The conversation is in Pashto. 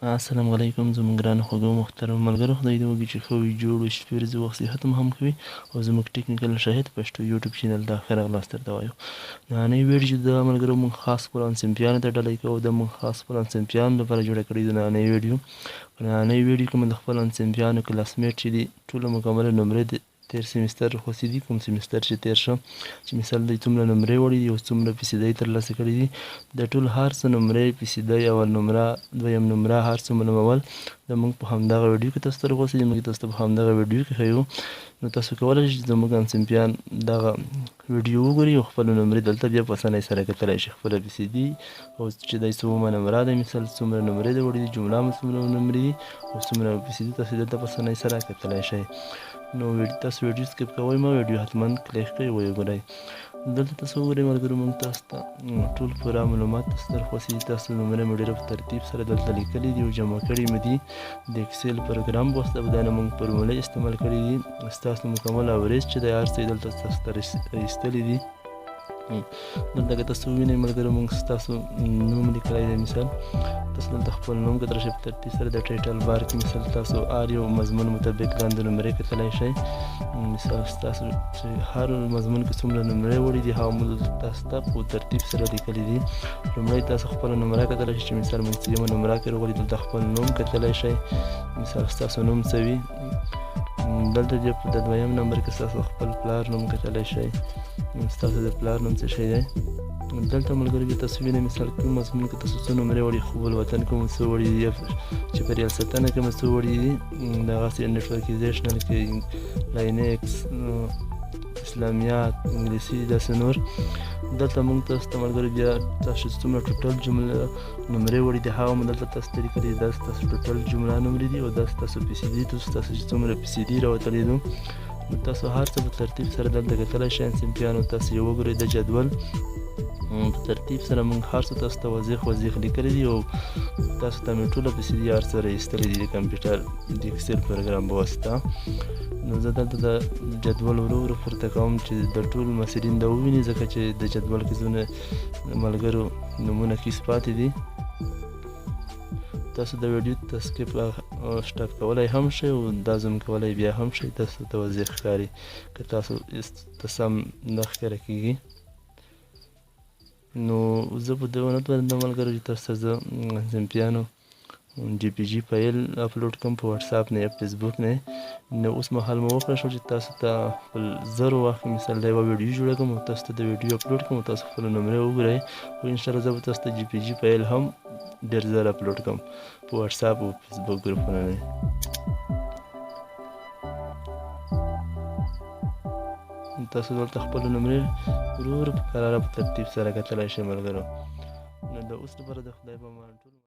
السلام علیکم زموږ ګرانو خوږو محترم ملګرو، خدای دې وکړي چې ښه وي، جوړ وي، شپې ورځې وخت صحت مو هم کوي. او زموږ ټیکنیکل شاهد پښتو یوټیوب چینل ته ښه راغلاست درته وایو. نننۍ ویډیو د ملګرو موږ خاص قرآن صنفیانو ته ډالۍ کوو، د موږ خاص قرآن صنفیانو لپاره جوړه کړې ده نننۍ ویډیو. په نننۍ ویډیو کې مو د خپلو صنفیانو کلاسمیټ چې دي ټولو مکمله نمرې تیر سیمیستر خوښې دي، کوم سیمیستر چې تیر شه، چې مثال دوی څومره نمرې وړي دي او څومره فیصدۍ ترلاسه کړي دي، د ټول هر څه نمرې، فیصدۍ، اول نمره، دویم نمره، هر څه معلومول د موږ په همدغه ویډیو کې تاسو ته راغوښتي دي. موږ تاسو ته په همدغه ویډیو کې ښیو. نو تاسو کولی شئ چې زموږ صنفیان دغه ویډیو وګوري او خپلې نمرې دلته بیا په اسانۍ سره کتلی شي، خپله فیصدي او چې دی څومره نمره دی، مثال څومره نمرې دی وړي دي، جمله مو څومره نمرې دي او څومره فیصدي، تاسو دلته په اسانۍ سره کتلی شئ. نو تاسو ویډیو سکیپ کوئ مه، ویډیو حتما کلیک کړئ او ویې ګورئ. دلته تاسو وګورئ ملګرو، موږ تاسو ته ټول پوره معلومات تاسو ته راخوښي دي. تاسو نمرې مو ډېره په ترتیب سره دلته لیکلي دي او جمع کړي مو دي. د اکسل پروګرام په واسطه باندې موږ فورمولې استعمال کړي دي. ستاسو مکمل اوریج چې دی هر څه یې دلته تاسو ته ایستلي دي. دلته که تاسو ووینئ ملګرو، موږ ستاسو نوم لیکلی دی. مثال تاسو دلته خپل نوم کتلی شئ په ترتیب سره د ټایټل بار کې. مثال تاسو هر یو مضمون مطابق لاندې نمرې کتلی شئ. مثال ستاسو چې هر مضمون کې څومره نمرې وړي دي هغه مو تاسو ته په ترتیب سره لیکلي دي. لومړی تاسو خپله نمره کتلی شئ، چې مثال منسجمه نمره کې راغلي، دلته خپل نوم کتلی شئ. مثال ستاسو نوم څه وي، دلته د دویم نمبر کې ستاسو خپل پلار نوم کتلی شئ، ستاسو د پلار نوم څه شی دی. دلته ملګري بیا تاسو وینئ مثال کوم مضمون کې تاسو څو نمرې وړي، خوب الوطن کې مو څه وړي دي، چاپېریال ساتنه کې مو څه وړي دي، دغسې نیټورکیزیشنل کې لاینکس، اسلامیات، انګلیسي، داسې نور. دلته موږ تاسو ته ملګري بیا تاسو څومره ټوټل جمله نمرې وړي دي هغه مو دلته تاسو ته لیکلي دي. دا ستاسو ټوټل جمله نمرې دي او دا ستاسو فیصدي، تاسو چې څومره فیصدي راوتلي دي. نو تاسو هر څه په ترتیب سره دلته کتلی شئ صنفیانو. تاسو یې وګورئ د جدول په ترتیب سره موږ هر څه تاسو ته واضح لیکلي دي او تاسو ته مې ټوله فیصدي هر څه راایستلي دي د کمپیوټر د اکسل پروګرام په واسطه. نو زه دلته د جدول ورو پورته کوم چې د ټول محصلین دا وویني، ځکه چې د جدول کې ځینې ملګرو نومونه کیس پاتې دي. تاسو د ویډیو سکیپ سټاپ کولی هم شئ او دا زوم کولی بیا هم شئ، تاسو ته واضح ښکاري که تاسو ته سم نه ښکاره کېږي. نو زه په دې ونه توانېدم ملګرو چې تاسو ته زه صنفیانو جی پی جي فایل اپلوډ کړم په واتساپ نه یا فیسبوک نه. نو اوس مهال مو وکړه شو چې تاسو ته خپل زرو وخت مثال د یوه ویډیو جوړه کړم او تاسو ته د ویډیو اپلوډ کړم او تاسو خپله نمرې وګورئ او انشاءالله زه به تاسو ته جی پی جي فایل هم ډېر زر اپلوډ کړم په واتساپ او فیسبوک ګروپونه نه. تاسو دلته خپلې نمرې ورو په قراره په ترتیب سره کتلی شئ ملګرو. نو د اوس لپاره د خدای په امان ټول